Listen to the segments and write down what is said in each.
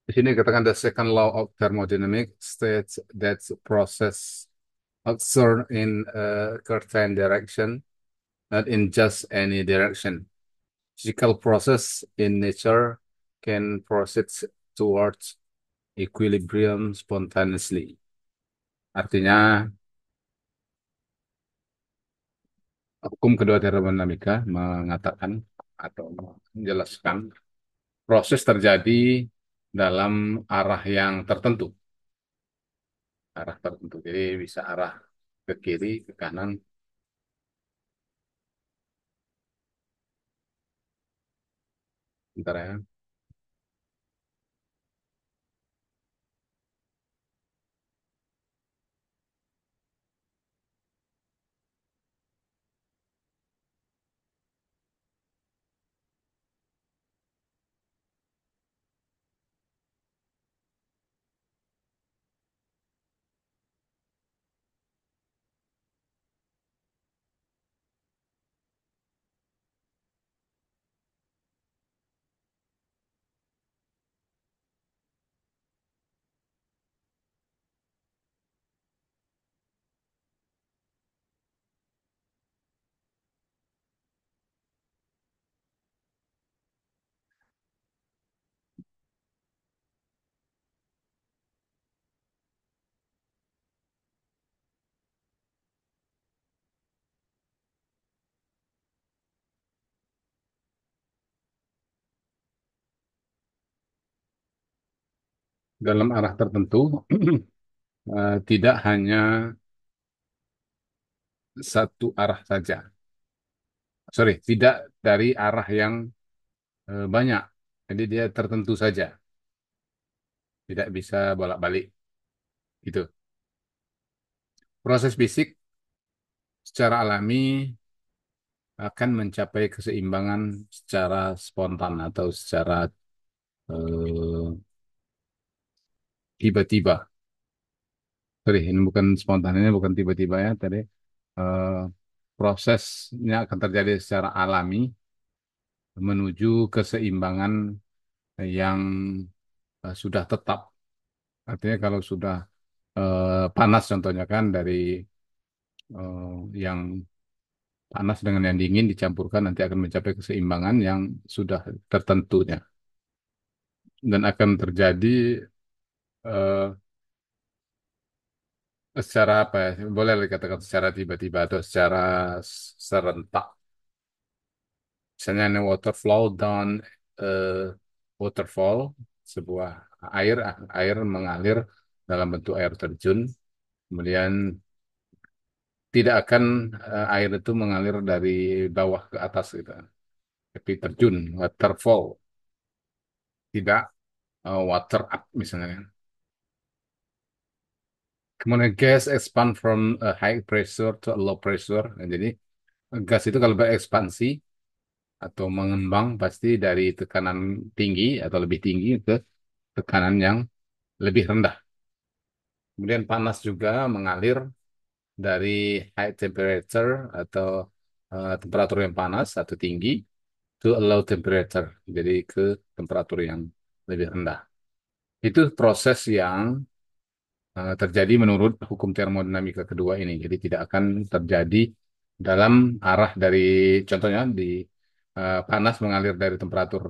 Di sini katakan the second law of thermodynamics states that process occur in a certain direction, not in just any direction. Physical process in nature can proceed towards equilibrium spontaneously. Artinya, hukum kedua termodinamika mengatakan atau menjelaskan proses terjadi dalam arah yang tertentu, arah tertentu. Jadi bisa arah ke kiri, ke kanan, bentar ya. Dalam arah tertentu, tidak hanya satu arah saja. Sorry, tidak dari arah yang banyak. Jadi dia tertentu saja, tidak bisa bolak-balik. Gitu. Proses fisik secara alami akan mencapai keseimbangan secara spontan atau secara eh, tiba-tiba. Sorry, ini bukan spontan, ini bukan tiba-tiba ya. Tadi eh, prosesnya akan terjadi secara alami menuju keseimbangan yang sudah tetap. Artinya kalau sudah panas contohnya kan dari yang panas dengan yang dingin dicampurkan nanti akan mencapai keseimbangan yang sudah tertentunya dan akan terjadi eh, secara apa ya? Boleh dikatakan secara tiba-tiba atau secara serentak. Misalnya ini water flow down eh, waterfall, sebuah air air mengalir dalam bentuk air terjun. Kemudian tidak akan air itu mengalir dari bawah ke atas gitu. Tapi terjun, waterfall, tidak water up misalnya. Kemudian gas expand from a high pressure to a low pressure. Nah, jadi gas itu kalau berekspansi atau mengembang pasti dari tekanan tinggi atau lebih tinggi ke tekanan yang lebih rendah. Kemudian panas juga mengalir dari high temperature atau temperatur yang panas atau tinggi to a low temperature. Jadi ke temperatur yang lebih rendah. Itu proses yang terjadi menurut hukum termodinamika kedua ini. Jadi tidak akan terjadi dalam arah dari contohnya di panas mengalir dari temperatur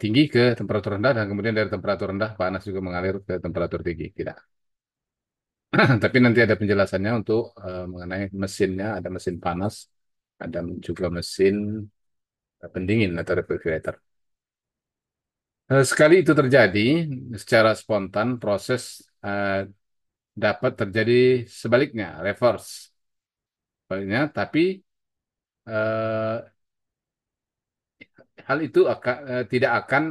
tinggi ke temperatur rendah dan kemudian dari temperatur rendah panas juga mengalir ke temperatur tinggi. Tidak. Tapi nanti ada penjelasannya untuk mengenai mesinnya, ada mesin panas, ada juga mesin pendingin atau refrigerator. Sekali itu terjadi secara spontan, proses dapat terjadi sebaliknya, reverse. Sebaliknya, tapi eh, hal itu tidak akan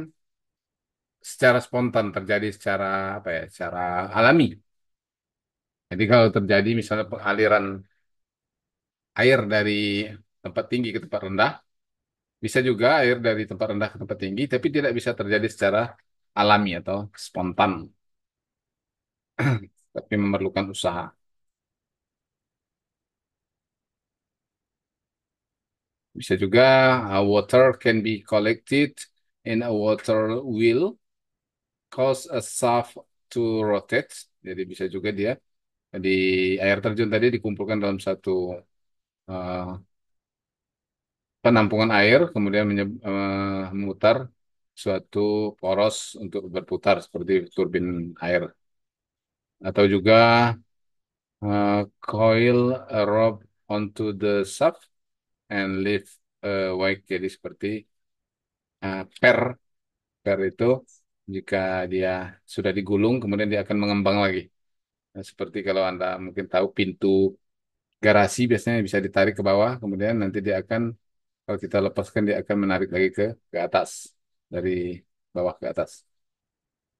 secara spontan terjadi secara apa ya, secara alami. Jadi kalau terjadi misalnya pengaliran air dari tempat tinggi ke tempat rendah, bisa juga air dari tempat rendah ke tempat tinggi, tapi tidak bisa terjadi secara alami atau spontan, tapi memerlukan usaha. Bisa juga water can be collected in a water wheel, cause a shaft to rotate. Jadi bisa juga dia di air terjun tadi dikumpulkan dalam satu eh, penampungan air, kemudian memutar suatu poros untuk berputar seperti turbin air. Atau juga coil a rope onto the shaft and lift a wake. Jadi seperti per. Per itu jika dia sudah digulung, kemudian dia akan mengembang lagi. Nah, seperti kalau Anda mungkin tahu pintu garasi biasanya bisa ditarik ke bawah, kemudian nanti dia akan, kalau kita lepaskan, dia akan menarik lagi ke atas, dari bawah ke atas.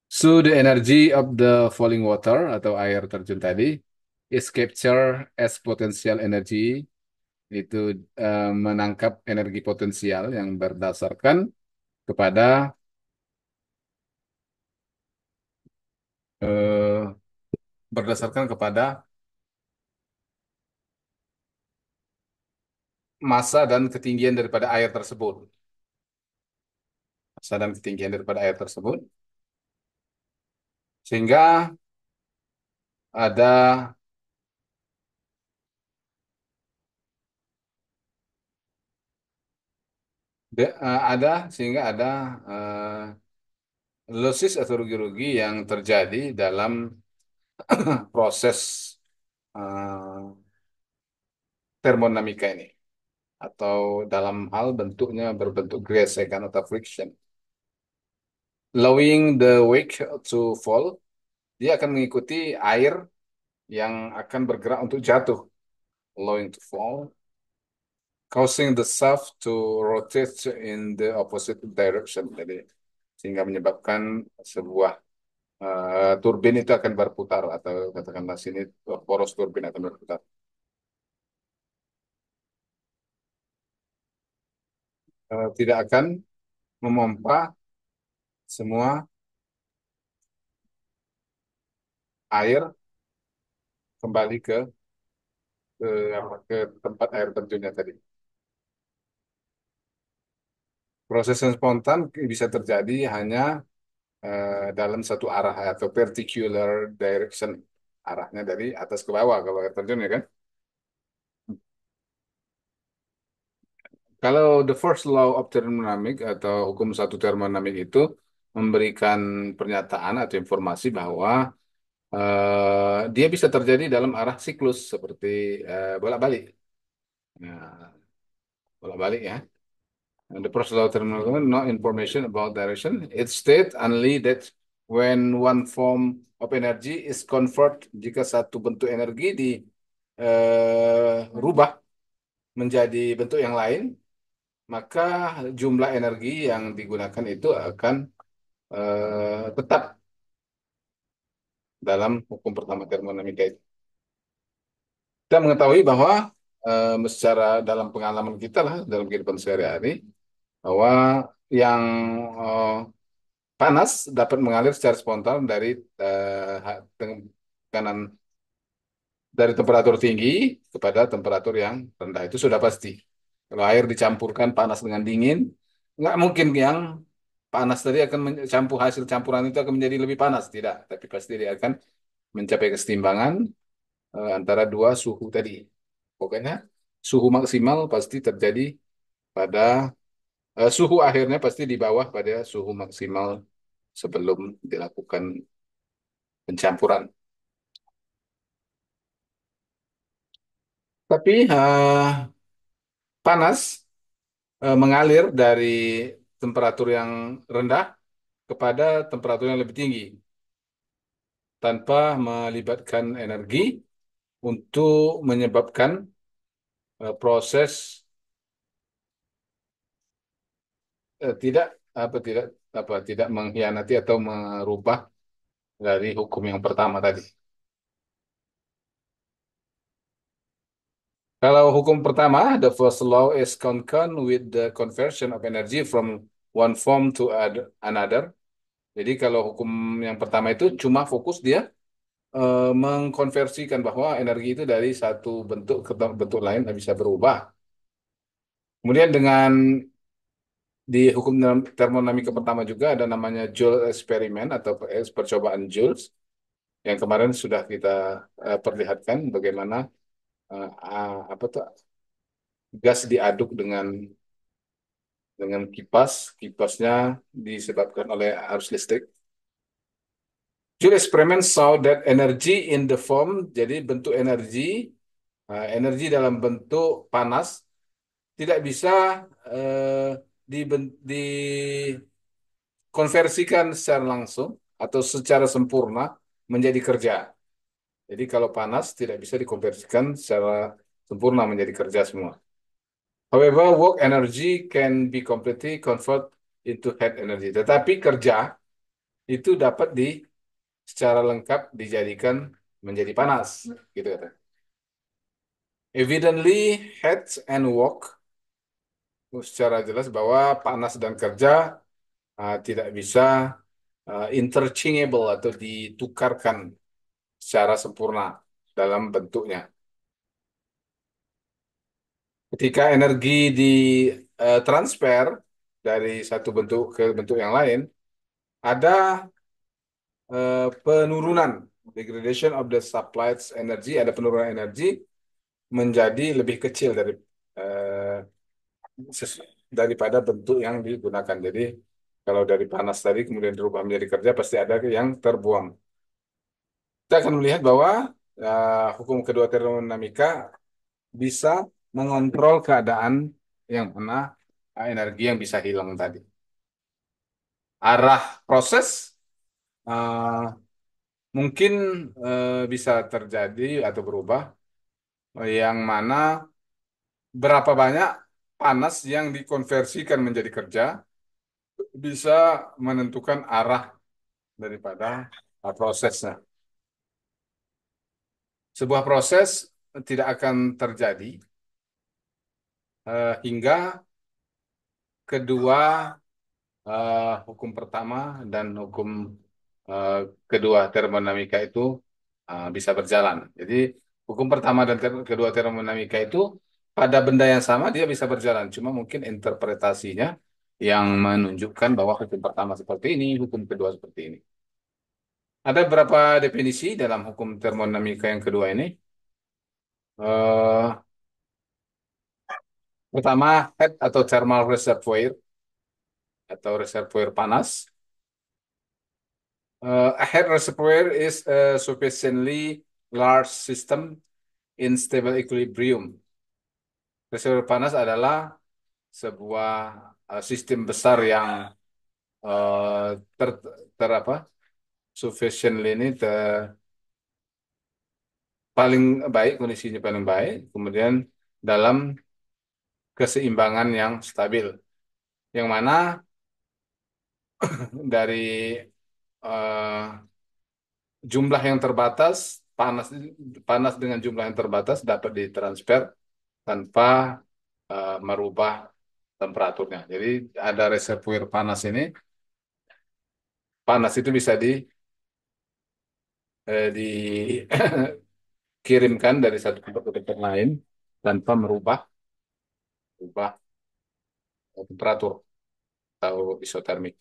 So the energy of the falling water atau air terjun tadi is captured as potential energy, itu menangkap energi potensial yang kepada eh, berdasarkan kepada massa dan ketinggian daripada air tersebut. Massa dan ketinggian daripada air tersebut. Sehingga ada sehingga ada losses atau rugi-rugi yang terjadi dalam proses eh, termodinamika ini, atau dalam hal bentuknya berbentuk gesekan atau friction. Allowing the wake to fall, dia akan mengikuti air yang akan bergerak untuk jatuh. Allowing to fall, causing the shaft to rotate in the opposite direction. Jadi, sehingga menyebabkan sebuah turbin itu akan berputar, atau katakanlah sini poros turbin akan berputar. Tidak akan memompa semua air kembali ke tempat air terjunnya tadi. Proses yang spontan bisa terjadi hanya dalam satu arah atau particular direction, arahnya dari atas ke bawah kalau air terjun ya kan. Kalau the first law of thermodynamic atau hukum satu termodinamik itu memberikan pernyataan atau informasi bahwa dia bisa terjadi dalam arah siklus seperti bolak-balik. Nah, bolak-balik ya. And the first law of thermodynamics, no information about direction. It states only that when one form of energy is converted, jika satu bentuk energi rubah menjadi bentuk yang lain, maka jumlah energi yang digunakan itu akan tetap dalam hukum pertama termodinamika itu. Kita mengetahui bahwa secara dalam pengalaman kita lah, dalam kehidupan sehari-hari, bahwa yang eh, panas dapat mengalir secara spontan dari tekanan, dari temperatur tinggi kepada temperatur yang rendah, itu sudah pasti. Kalau air dicampurkan panas dengan dingin, nggak mungkin yang panas tadi akan hasil campuran itu akan menjadi lebih panas, tidak. Tapi pasti dia akan mencapai kesetimbangan antara dua suhu tadi. Pokoknya suhu maksimal pasti terjadi pada suhu akhirnya pasti di bawah pada suhu maksimal sebelum dilakukan pencampuran. Tapi panas mengalir dari temperatur yang rendah kepada temperatur yang lebih tinggi tanpa melibatkan energi untuk menyebabkan proses tidak tidak tidak mengkhianati atau merubah dari hukum yang pertama tadi. Kalau hukum pertama, the first law is concerned with the conversion of energy from one form to another. Jadi kalau hukum yang pertama itu cuma fokus dia mengkonversikan bahwa energi itu dari satu bentuk ke bentuk lain bisa berubah. Kemudian di hukum termodinamika pertama juga ada namanya Joule eksperimen atau percobaan Joule yang kemarin sudah kita perlihatkan bagaimana apa tuh gas diaduk dengan kipasnya disebabkan oleh arus listrik. Joule experiment saw that energy in the form, jadi bentuk energi dalam bentuk panas tidak bisa dikonversikan secara langsung atau secara sempurna menjadi kerja. Jadi kalau panas tidak bisa dikonversikan secara sempurna menjadi kerja semua. However, work energy can be completely convert into heat energy. Tetapi kerja itu dapat secara lengkap dijadikan menjadi panas, gitu kata. Evidently, heat and work secara jelas bahwa panas dan kerja tidak bisa interchangeable atau ditukarkan secara sempurna dalam bentuknya. Ketika energi transfer dari satu bentuk ke bentuk yang lain, ada penurunan degradation of the supplied energy, ada penurunan energi menjadi lebih kecil eh, daripada bentuk yang digunakan. Jadi kalau dari panas tadi kemudian dirubah menjadi kerja pasti ada yang terbuang. Kita akan melihat bahwa hukum kedua termodinamika bisa mengontrol keadaan yang mana energi yang bisa hilang tadi. Arah proses uh, mungkin bisa terjadi atau berubah, yang mana berapa banyak panas yang dikonversikan menjadi kerja bisa menentukan arah daripada prosesnya. Sebuah proses tidak akan terjadi hingga kedua hukum pertama dan hukum eh, kedua termodinamika itu bisa berjalan. Jadi hukum pertama dan kedua termodinamika itu pada benda yang sama dia bisa berjalan. Cuma mungkin interpretasinya yang menunjukkan bahwa hukum pertama seperti ini, hukum kedua seperti ini. Ada beberapa definisi dalam hukum termodinamika yang kedua ini. Eh, Pertama, head atau thermal reservoir atau reservoir panas. A head reservoir is a sufficiently large system in stable equilibrium. Reservoir panas adalah sebuah sistem besar yang eh, ter, ter apa? Sufficiently ini paling baik, kondisinya paling baik, kemudian dalam keseimbangan yang stabil. Yang mana dari eh, jumlah yang terbatas, panas dengan jumlah yang terbatas dapat ditransfer tanpa merubah temperaturnya. Jadi ada reservoir panas ini, panas itu bisa dikirimkan dari satu tempat ke tempat lain tanpa ubah temperatur atau isotermik.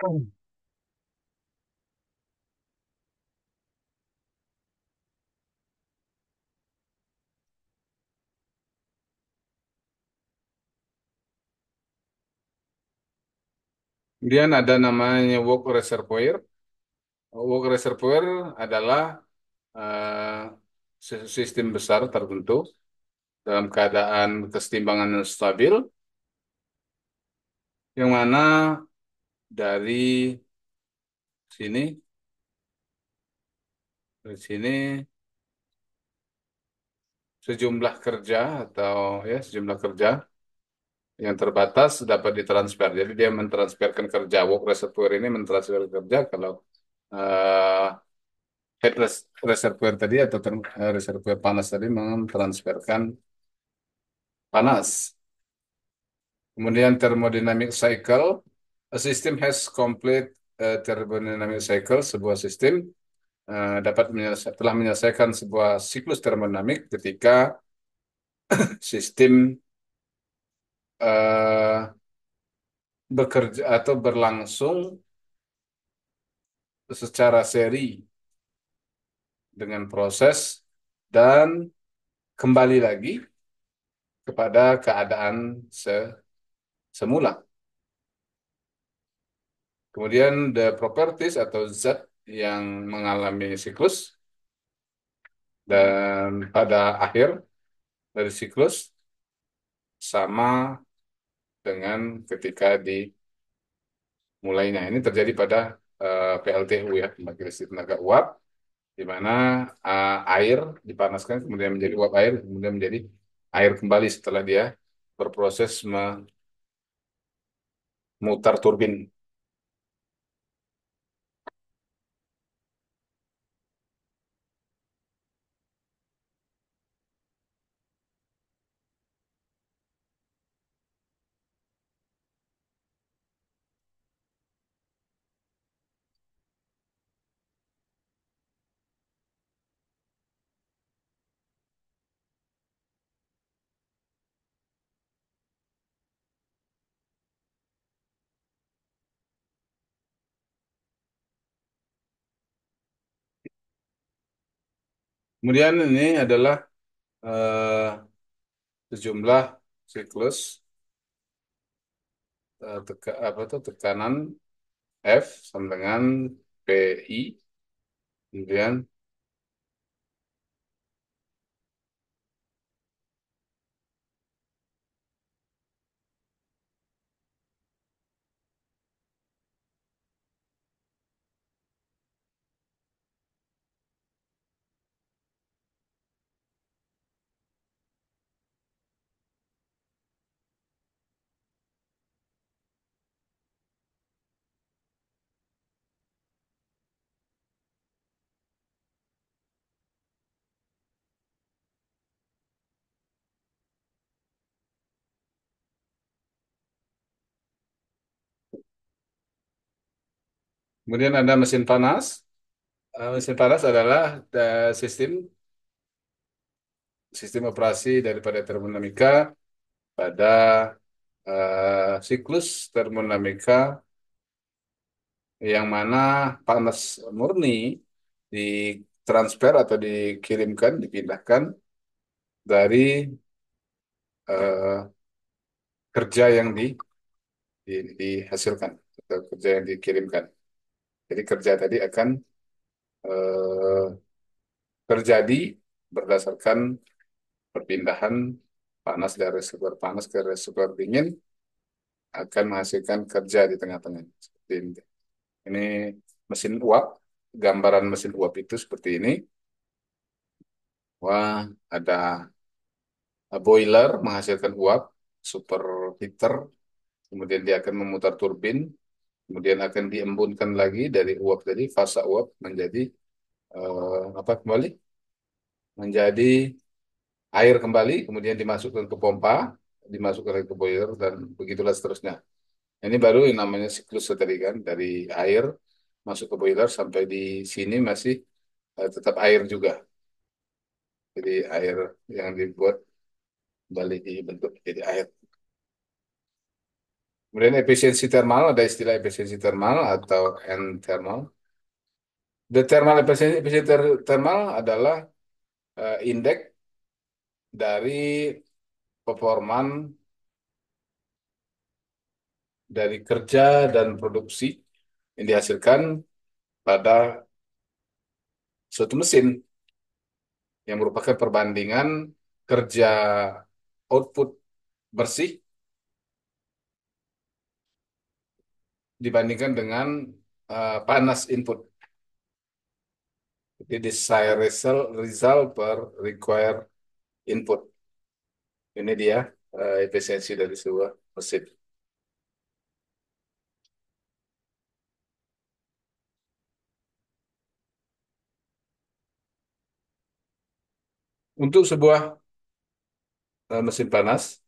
Kemudian ada namanya work reservoir. Work reservoir adalah eh, sistem besar tertentu dalam keadaan kesetimbangan yang stabil, yang mana dari sini, dari sini sejumlah kerja atau ya sejumlah kerja yang terbatas dapat ditransfer. Jadi dia mentransferkan kerja. Work reservoir ini mentransfer kerja kalau eh, reservoir tadi atau reservoir panas tadi mentransferkan panas. Kemudian thermodynamic cycle, a system has complete thermodynamic cycle, sebuah sistem telah menyelesaikan sebuah siklus termodinamik ketika sistem eh, bekerja atau berlangsung secara seri dengan proses dan kembali lagi kepada keadaan semula. Kemudian the properties atau zat yang mengalami siklus dan pada akhir dari siklus sama dengan ketika dimulainya. Ini terjadi pada PLTU ya, pembangkit listrik tenaga uap, di mana air dipanaskan kemudian menjadi uap air, kemudian menjadi air kembali setelah dia berproses memutar turbin. Kemudian ini adalah eh, sejumlah siklus apa tuh tekanan F sama dengan PI, kemudian kemudian ada mesin panas. Mesin panas adalah sistem sistem operasi daripada termodinamika pada siklus termodinamika yang mana panas murni ditransfer atau dikirimkan, dipindahkan dari eh, kerja yang dihasilkan atau kerja yang dikirimkan. Jadi kerja tadi akan eh, terjadi berdasarkan perpindahan panas dari reservoir panas ke reservoir dingin akan menghasilkan kerja di tengah-tengah. Seperti ini. Ini mesin uap, gambaran mesin uap itu seperti ini. Wah, ada boiler menghasilkan uap, super heater, kemudian dia akan memutar turbin, kemudian akan diembunkan lagi dari uap tadi, fasa uap menjadi apa kembali? Menjadi air kembali, kemudian dimasukkan ke pompa, dimasukkan lagi ke boiler, dan begitulah seterusnya. Ini baru yang namanya siklus tadi kan, dari air masuk ke boiler sampai di sini masih tetap air juga. Jadi air yang dibuat kembali dibentuk jadi air. Kemudian efisiensi termal, ada istilah efisiensi termal atau N thermal. The thermal efisiensi thermal adalah indeks dari performan dari kerja dan produksi yang dihasilkan pada suatu mesin yang merupakan perbandingan kerja output bersih dibandingkan dengan panas input. Jadi desired result per required input. Ini dia efisiensi dari sebuah mesin. Untuk sebuah mesin panas,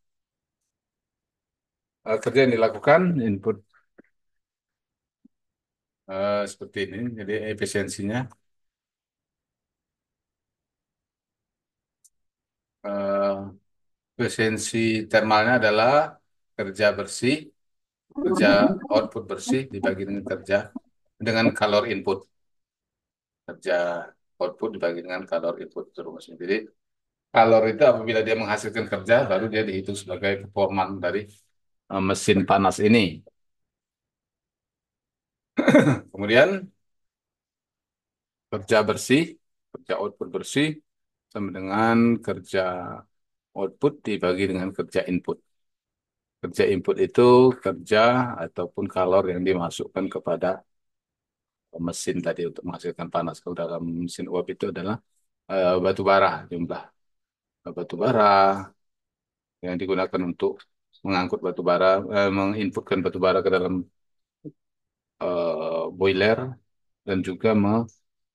kerja yang dilakukan input seperti ini. Jadi efisiensinya eh, efisiensi termalnya adalah kerja bersih, kerja output bersih dibagi dengan kerja dengan kalor input. Kerja output dibagi dengan kalor input itu rumusnya. Jadi kalor itu apabila dia menghasilkan kerja baru dia dihitung sebagai performan dari mesin panas ini. Kemudian kerja bersih, kerja output bersih sama dengan kerja output dibagi dengan kerja input. Kerja input itu kerja ataupun kalor yang dimasukkan kepada mesin tadi untuk menghasilkan panas. Kalau dalam mesin uap itu adalah batu bara, jumlah batu bara yang digunakan untuk mengangkut batu bara, menginputkan batu bara ke dalam boiler dan juga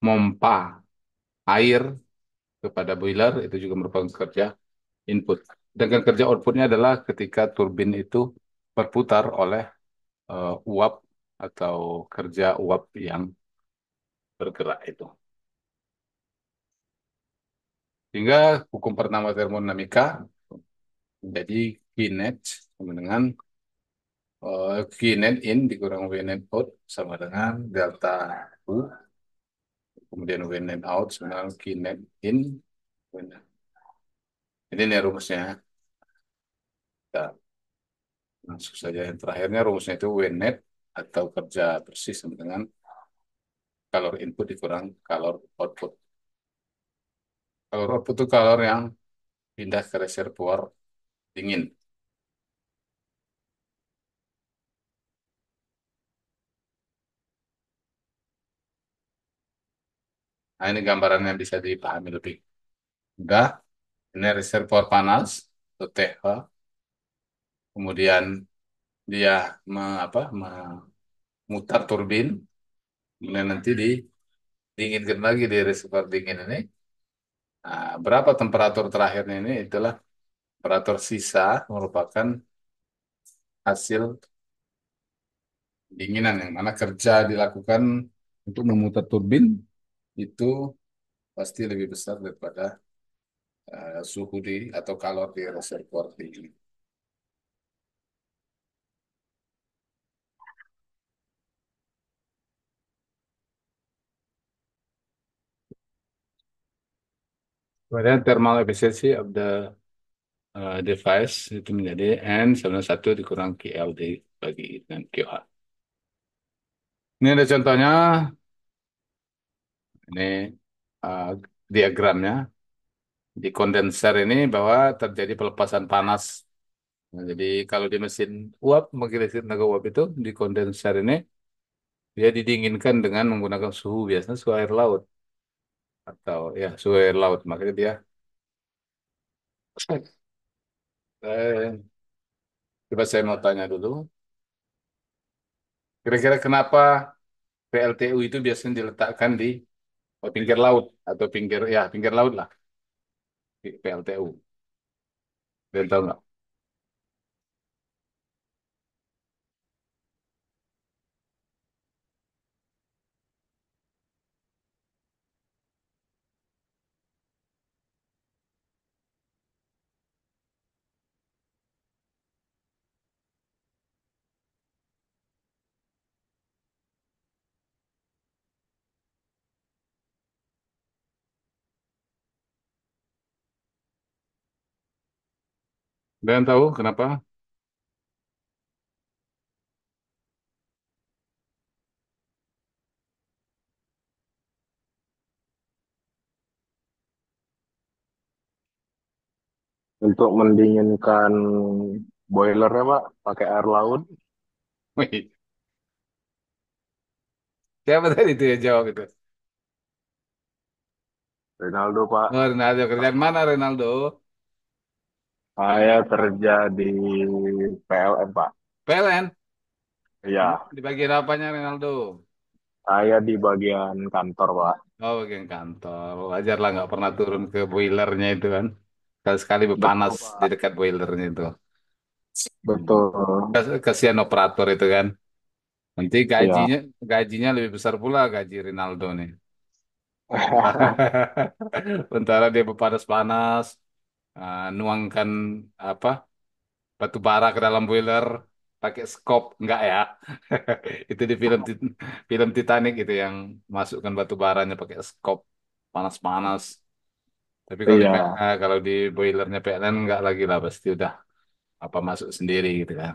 memompa air kepada boiler itu juga merupakan kerja input. Sedangkan kerja outputnya adalah ketika turbin itu berputar oleh uap atau kerja uap yang bergerak itu. Sehingga hukum pertama termodinamika menjadi Q net sama dengan Q net in dikurang W net out sama dengan delta U. Kemudian W net out sama dengan Q net in. Ini nih rumusnya. Kita langsung saja yang terakhirnya rumusnya itu W net atau kerja bersih sama dengan kalor input dikurang kalor output. Kalor output itu kalor yang pindah ke reservoir dingin. Nah, ini gambaran yang bisa dipahami lebih mudah. Ini reservoir panas, atau TH. Kemudian dia memutar turbin. Kemudian nanti didinginkan lagi di reservoir dingin ini. Nah, berapa temperatur terakhirnya ini? Itulah temperatur sisa merupakan hasil dinginan yang mana kerja dilakukan untuk memutar turbin itu pasti lebih besar daripada suhu atau kalor di reservoir dingin. Kemudian thermal efficiency of the device itu menjadi N sama dengan 1 dikurang QLD bagi dengan QH. Ini ada contohnya, ini uh, diagramnya. Di kondenser ini bahwa terjadi pelepasan panas. Nah, jadi kalau di mesin uap, mesin tenaga uap itu di kondenser ini dia didinginkan dengan menggunakan suhu biasanya suhu air laut atau ya suhu air laut. Makanya dia eh, coba saya mau tanya dulu. Kira-kira kenapa PLTU itu biasanya diletakkan di pinggir laut atau pinggir laut lah di PLTU. Kalian tahu nggak? Dan tahu kenapa? Untuk mendinginkan boilernya Pak, pakai air laut. Wih, siapa tadi itu yang jawab itu? Ronaldo Pak, Oh, Ronaldo. Kerjaan mana Ronaldo? saya kerja di PLN Pak. PLN. Iya, Di bagian apanya Ronaldo? saya di bagian kantor Pak. Oh, bagian kantor. Wajar lah nggak pernah turun ke boilernya itu kan. Sekali-sekali berpanas Betul di Pak, dekat boilernya itu. Hmm. betul. Kasihan operator itu kan. Nanti Iya. gajinya lebih besar pula gaji Ronaldo nih. Sementara dia berpanas-panas, nuangkan apa batu bara ke dalam boiler pakai skop enggak ya? Itu di film Titanic itu yang masukkan batu baranya pakai skop panas-panas. Tapi Iya, kalau di boilernya PLN enggak lagi lah pasti udah apa masuk sendiri gitu kan.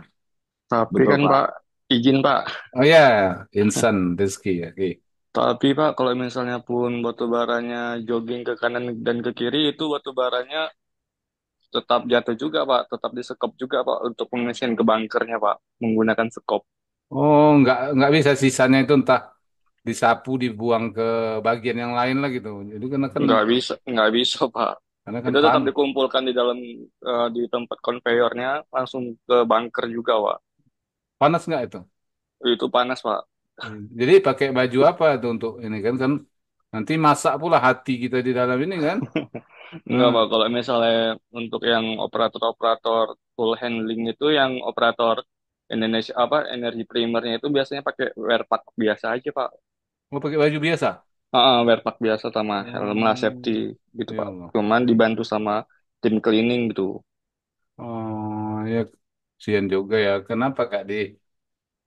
tapi Betul kan Pak. Pak, izin Pak. Oh ya, Insan Rizky ya. Oke. Tapi Pak, kalau misalnya pun batu baranya jogging ke kanan dan ke kiri, itu batu baranya tetap jatuh juga Pak, tetap disekop juga Pak untuk pengisian ke bunkernya Pak, menggunakan sekop. Oh, nggak bisa sisanya itu entah disapu dibuang ke bagian yang lain lah gitu. Jadi Nggak bisa Pak. karena kan Itu tetap dikumpulkan di dalam di tempat konveyornya, langsung ke bunker juga Pak. panas nggak itu? Itu panas Pak. Jadi pakai baju apa tuh untuk ini kan kan nanti masak pula hati kita di dalam ini kan? Enggak Nah, Pak, kalau misalnya untuk yang operator-operator full handling itu yang operator Indonesia apa energi primernya itu biasanya pakai wear pack biasa aja Pak. mau pakai baju biasa? Wear pack biasa sama helm lah safety Oh, gitu ya Pak. Allah. Cuman dibantu sama tim cleaning gitu. Oh, ya kasihan juga ya. Kenapa Kak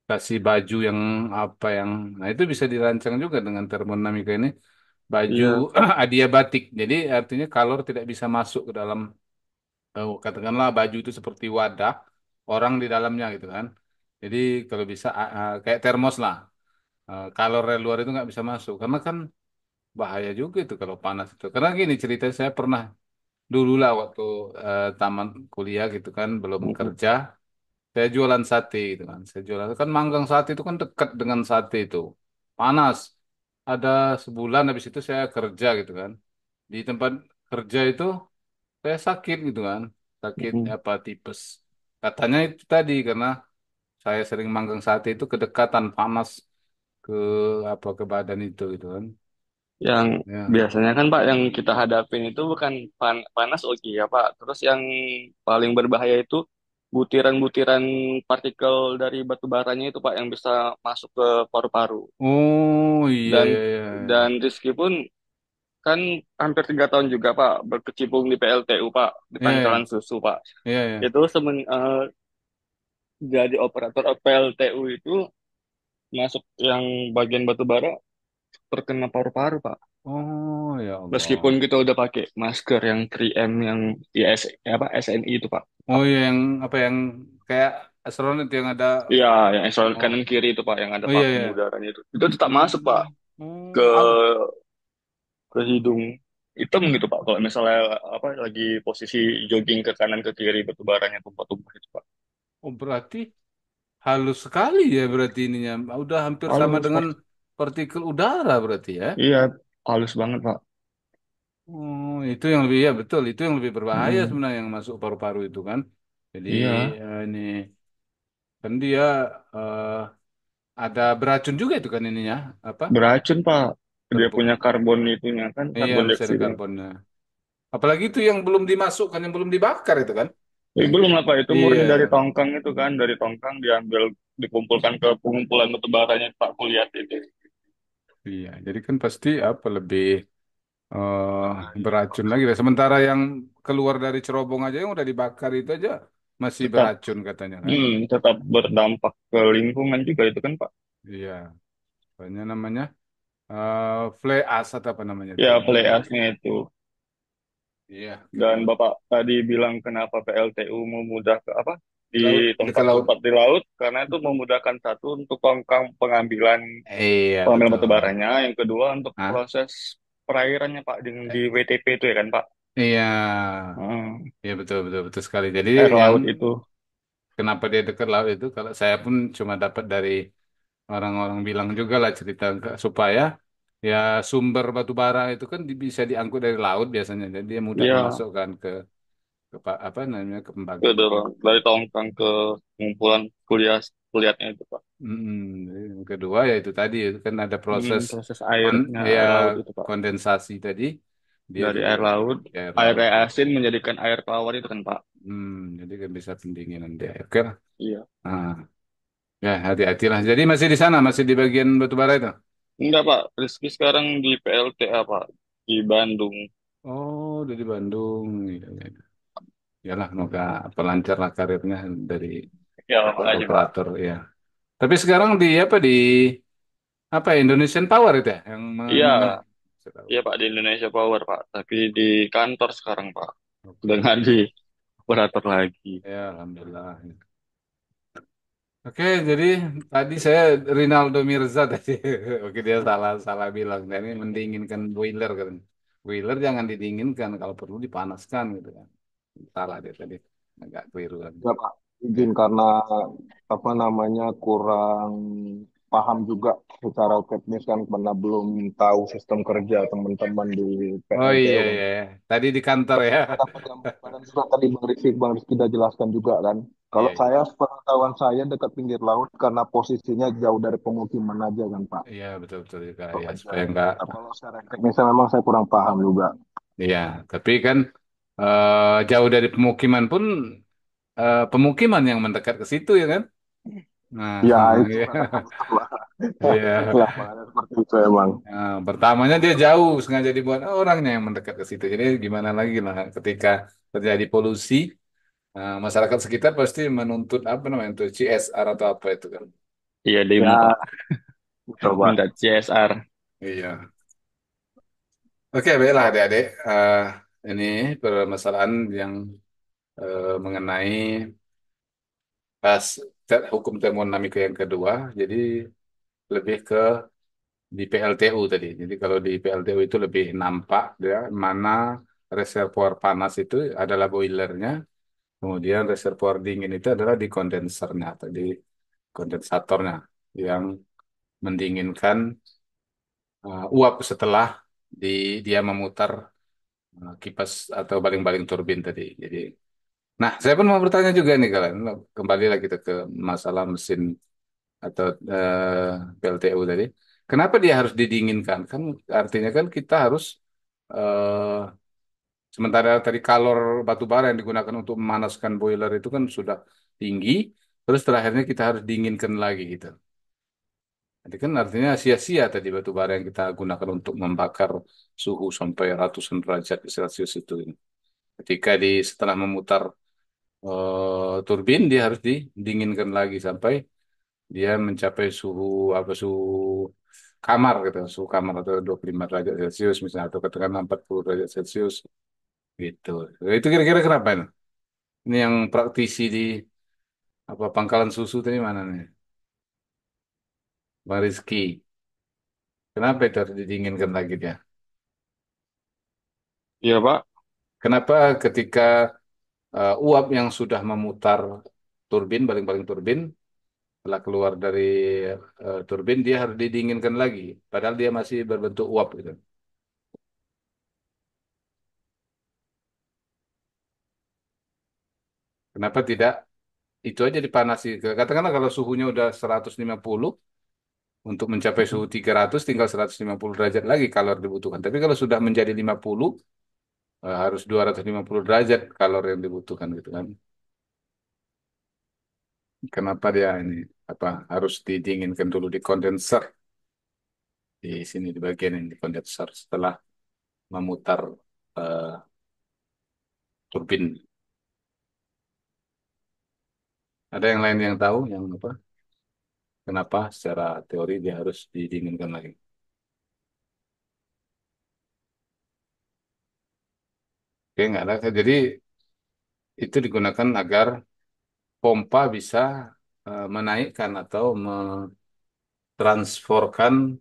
dikasih baju yang apa yang nah itu bisa dirancang juga dengan termodinamika ini baju Iya. adiabatik. Jadi artinya kalor tidak bisa masuk ke dalam katakanlah baju itu seperti wadah orang di dalamnya gitu kan. Jadi kalau bisa kayak termos lah. Kalor dari luar itu nggak bisa masuk karena kan bahaya juga itu kalau panas itu. Karena gini cerita saya pernah dulu lah waktu taman kuliah gitu kan belum Mm-mm. kerja saya jualan sate gitu kan. Saya jualan kan manggang sate itu kan dekat dengan sate itu panas. Ada sebulan habis itu saya kerja gitu kan. Di tempat kerja itu saya sakit gitu kan. Sakit Mm-mm. apa tipes. Katanya itu tadi karena saya sering manggang sate itu kedekatan panas ke apa ke badan itu gitu kan. Yang Ya. biasanya kan Pak yang kita hadapin itu bukan panas oke ya Pak. Terus yang paling berbahaya itu butiran-butiran partikel dari batu baranya itu Pak yang bisa masuk ke paru-paru. Oh iya Dan iya iya. dan Iya Rizky pun kan hampir 3 tahun juga Pak berkecimpung di PLTU Pak di iya Pangkalan iya. Susu Pak. Iya, iya. Itu jadi operator PLTU itu masuk yang bagian batu bara terkena paru-paru Pak. Oh ya Meskipun Allah. kita udah pakai masker yang 3M yang IS apa SNI itu Pak. Oh iya yang apa yang kayak astronot yang ada. Iya, yang eselon Oh kanan kiri itu Pak yang ada oh iya vakum iya. udaranya itu. Itu tetap masuk Pak Hmm. ke Oh, ke hidung hitam gitu Pak. Kalau misalnya apa lagi posisi jogging ke kanan ke kiri batu baranya tumpah-tumpah itu Pak. oh berarti halus sekali ya berarti ininya. Udah hampir sama Halus dengan Pak. partikel udara berarti ya. Iya, halus banget Pak. Oh, itu yang lebih ya betul, itu yang lebih berbahaya Mm, sebenarnya yang masuk paru-paru itu kan. Jadi iya, ini kan dia eh, ada beracun juga itu kan ininya apa? beracun Pak. Dia Terbu punya karbon itunya kan, iya karbon masih ada dioksida. karbonnya. Apalagi itu yang belum dimasukkan, yang belum dibakar itu kan? Belum lah Pak, itu murni dari Iya, tongkang itu kan, dari tongkang diambil, dikumpulkan ke pengumpulan batu baranya Pak kuliah itu. iya. Jadi kan pasti apa lebih beracun lagi. Sementara yang keluar dari cerobong aja yang udah dibakar itu aja masih Tetap, beracun katanya kan? tetap berdampak ke lingkungan juga itu kan Pak. Iya, banyak namanya fly ash atau apa namanya itu Ya, ya. play asnya itu. Iya. Dan Bapak tadi bilang kenapa PLTU memudah ke apa Di laut, di dekat laut. tempat-tempat di laut karena itu memudahkan satu untuk pengambilan Iya, pengambilan batu betul. baranya, yang kedua untuk Hah? proses perairannya Pak dengan Eh, di WTP itu ya kan Pak. Iya, Hmm, iya betul betul betul sekali. Jadi air yang laut itu. kenapa dia dekat laut itu, kalau saya pun cuma dapat dari orang-orang bilang juga lah cerita supaya ya sumber batu bara itu kan bisa diangkut dari laut biasanya, jadi dia mudah Iya, dimasukkan ke apa namanya ke ke pembangkit itu. dari tongkang ke pengumpulan kuliahnya itu Pak. Jadi yang kedua ya itu tadi itu kan ada proses Proses kon airnya ya air laut itu Pak. kondensasi tadi dia Dari juga air laut, di air air laut. asin menjadikan air tawar itu kan Pak. Jadi kan bisa pendinginan dia. Oke lah. Iya. Nah, ya hati-hatilah. Jadi masih di sana, masih di bagian batu bara itu. Enggak Pak, Rizky sekarang di PLTA Pak, di Bandung. Oh, udah di Bandung. Iya, iya, iya. Yalah, semoga pelancar lah karirnya dari Ya, makanya Pak. operator ya. Tapi sekarang di apa di apa ya, Indonesian Power itu ya yang Iya, Saya tahu. iya Pak di Indonesia Power Pak, tapi di kantor sekarang Pak, udah Oke. nggak di operator lagi. Ya, alhamdulillah. Oke, jadi tadi saya Rinaldo Mirza tadi. Oke, dia salah salah bilang. Nah, ini mendinginkan boiler kan. Boiler jangan didinginkan, kalau perlu dipanaskan gitu kan. Salah dia tadi. Agak keliru kan. Ya Pak, Oke. izin karena apa namanya kurang paham juga secara teknis kan karena belum tahu sistem kerja teman-teman di Oh iya PLTU kan. iya, iya. Tadi di kantor ya. Saya dapat gambaran juga tadi Bang Rizky sudah jelaskan juga kan. Iya Kalau iya. saya sepengetahuan saya dekat pinggir laut karena posisinya jauh dari pemukiman aja kan Pak. Iya betul betul juga Itu ya aja. supaya enggak. Nah, kalau secara teknisnya memang saya kurang paham juga. Iya, tapi kan jauh dari pemukiman pun pemukiman yang mendekat ke situ ya kan. Nah, Ya itu iya. memang betul lah. Iya. Lapangannya seperti itu emang. Nah, pertamanya dia jauh sengaja dibuat orangnya yang mendekat ke situ. Jadi gimana lagi lah ketika terjadi polusi, masyarakat sekitar pasti menuntut apa namanya itu CSR atau apa itu kan. Iya demo Pak, Ya, betul Pak. minta CSR. Iya. Oke, baiklah adik-adik. Ini permasalahan yang mengenai pas hukum termodinamika yang kedua. Jadi lebih ke di PLTU tadi. Jadi kalau di PLTU itu lebih nampak ya mana reservoir panas itu adalah boilernya, kemudian reservoir dingin itu adalah di kondensernya atau di kondensatornya yang mendinginkan uap setelah di dia memutar kipas atau baling-baling turbin tadi. Jadi, nah saya pun mau bertanya juga nih kalian, kembali lagi kita ke masalah mesin atau PLTU tadi. Kenapa dia harus didinginkan? Kan artinya kan kita harus eh, sementara tadi kalor batu bara yang digunakan untuk memanaskan boiler itu kan sudah tinggi, terus terakhirnya kita harus dinginkan lagi gitu. Jadi kan artinya sia-sia tadi batu bara yang kita gunakan untuk membakar suhu sampai ratusan derajat Celcius itu. Ketika setelah memutar turbin dia harus didinginkan lagi sampai dia mencapai suhu apa suhu kamar gitu, suhu kamar atau 25 derajat Celcius misalnya atau katakanlah 40 derajat Celcius gitu. Itu kira-kira kenapa ini? Ini yang praktisi di apa pangkalan susu tadi mana nih? Bang Rizky. Kenapa itu harus didinginkan lagi dia? Iya Pak, Kenapa ketika uap yang sudah memutar turbin, baling-baling turbin, setelah keluar dari turbin, dia harus didinginkan lagi. Padahal dia masih berbentuk uap gitu. Kenapa tidak itu aja dipanasi? Katakanlah kalau suhunya udah 150, untuk mencapai suhu 300 tinggal 150 derajat lagi kalor dibutuhkan. Tapi kalau sudah menjadi 50, harus 250 derajat kalor yang dibutuhkan gitu kan. Kenapa dia ini apa harus didinginkan dulu di kondenser di sini di bagian ini di kondenser setelah memutar eh, turbin. Ada yang lain yang tahu yang apa? Kenapa secara teori dia harus didinginkan lagi? Oke, nggak ada. Jadi itu digunakan agar pompa bisa menaikkan atau mentransferkan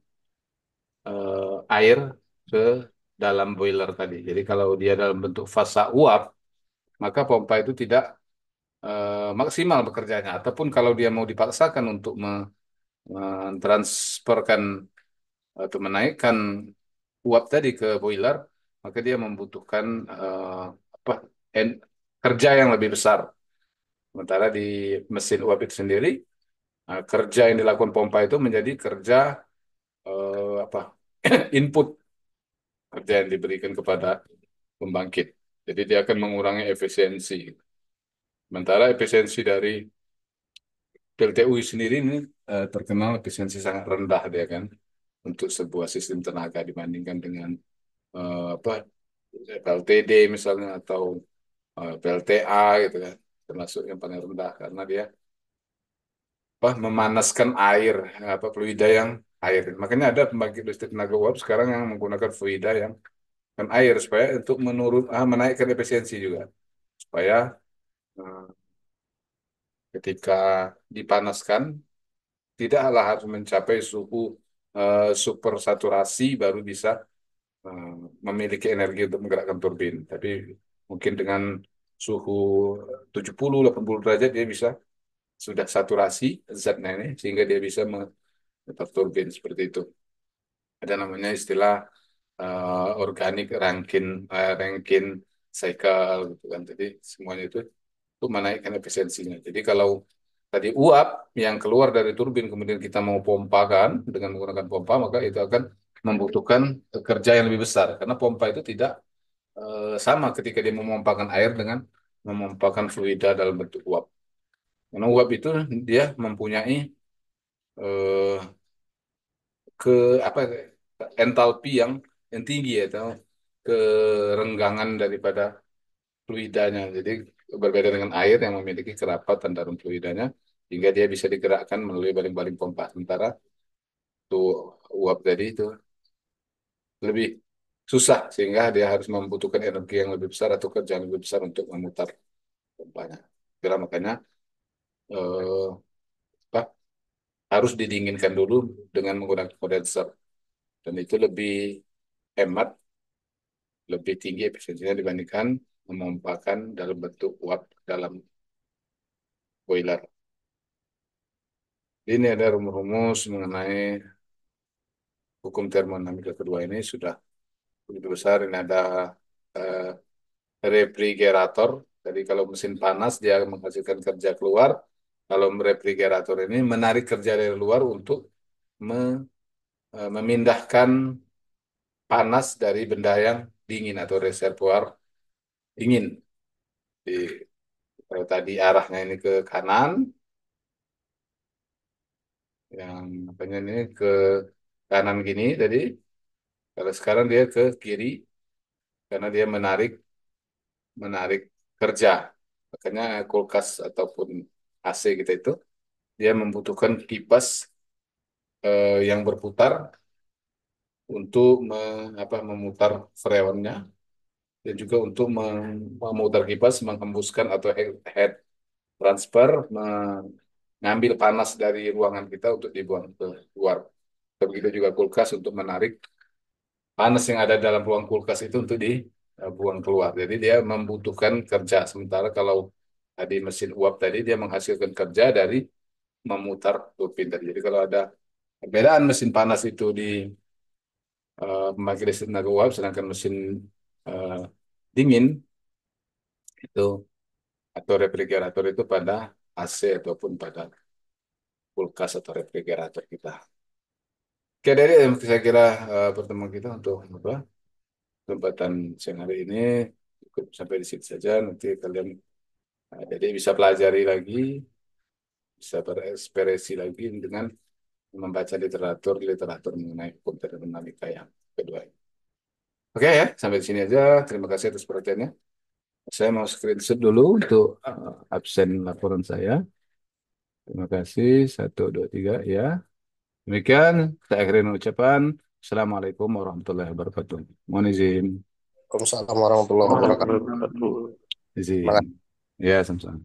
air ke dalam boiler tadi. Jadi kalau dia dalam bentuk fasa uap, maka pompa itu tidak maksimal bekerjanya. Ataupun kalau dia mau dipaksakan untuk mentransferkan atau menaikkan uap tadi ke boiler, maka dia membutuhkan apa en- kerja yang lebih besar. Sementara di mesin uap itu sendiri, kerja yang dilakukan pompa itu menjadi kerja apa input kerja yang diberikan kepada pembangkit. Jadi dia akan mengurangi efisiensi. Sementara efisiensi dari PLTU sendiri ini terkenal efisiensi sangat rendah dia kan untuk sebuah sistem tenaga dibandingkan dengan apa PLTD misalnya atau PLTA gitu kan termasuk yang paling rendah karena dia apa memanaskan air apa fluida yang air. Makanya ada pembangkit listrik tenaga uap sekarang yang menggunakan fluida yang kan air supaya untuk menaikkan efisiensi juga supaya eh, ketika dipanaskan tidaklah harus mencapai suhu supersaturasi baru bisa eh, memiliki energi untuk menggerakkan turbin. Tapi mungkin dengan suhu 70-80 derajat dia bisa sudah saturasi zatnya ini sehingga dia bisa memutar turbin seperti itu. Ada namanya istilah organic Rankine cycle gitu kan. Jadi semuanya itu untuk menaikkan efisiensinya. Jadi kalau tadi uap yang keluar dari turbin kemudian kita mau pompakan dengan menggunakan pompa maka itu akan membutuhkan kerja yang lebih besar karena pompa itu tidak sama ketika dia memompakan air dengan memompakan fluida dalam bentuk uap. Karena uap itu dia mempunyai eh, ke apa entalpi yang tinggi ya, atau kerenggangan daripada fluidanya. Jadi berbeda dengan air yang memiliki kerapatan dalam fluidanya hingga dia bisa digerakkan melalui baling-baling pompa. Sementara tuh uap tadi itu lebih susah sehingga dia harus membutuhkan energi yang lebih besar atau kerja yang lebih besar untuk memutar pompanya. Kira makanya eh, apa, harus didinginkan dulu dengan menggunakan kondenser dan itu lebih hemat, lebih tinggi efisiensinya dibandingkan memompakan dalam bentuk uap dalam boiler. Ini ada rumus-rumus mengenai hukum termodinamika kedua ini sudah begitu besar. Ini ada eh, refrigerator. Jadi kalau mesin panas dia menghasilkan kerja keluar. Kalau refrigerator ini menarik kerja dari luar untuk memindahkan panas dari benda yang dingin atau reservoir dingin. Jadi, kalau tadi arahnya ini ke kanan, yang apanya ini ke kanan gini tadi. Kalau sekarang dia ke kiri karena dia menarik menarik kerja. Makanya kulkas ataupun AC kita itu dia membutuhkan kipas yang berputar untuk memutar freonnya dan juga untuk memutar kipas menghembuskan atau head transfer mengambil panas dari ruangan kita untuk dibuang ke luar. Begitu juga kulkas untuk menarik panas yang ada dalam ruang kulkas itu untuk dibuang keluar. Jadi dia membutuhkan kerja. Sementara kalau tadi mesin uap tadi dia menghasilkan kerja dari memutar turbin tadi. Jadi kalau ada perbedaan mesin panas itu di pembangkit listrik tenaga uap, sedangkan mesin eh, dingin itu atau refrigerator itu pada AC ataupun pada kulkas atau refrigerator kita. Oke, dari saya kira pertemuan kita untuk apa kesempatan siang hari ini cukup sampai di situ saja. Nanti kalian jadi bisa pelajari lagi, bisa berekspresi lagi dengan membaca literatur mengenai hukum termodinamika yang kedua. Oke ya, sampai di sini aja. Terima kasih atas perhatiannya. Saya mau screenshot dulu untuk absen laporan saya. Terima kasih. Satu, dua, tiga. Ya. Demikian, saya akhiri ucapan. Assalamualaikum warahmatullahi wabarakatuh. Mohon izin. Waalaikumsalam warahmatullahi wabarakatuh. Wabarakatuh. Izin. Terima Ya, sama-sama.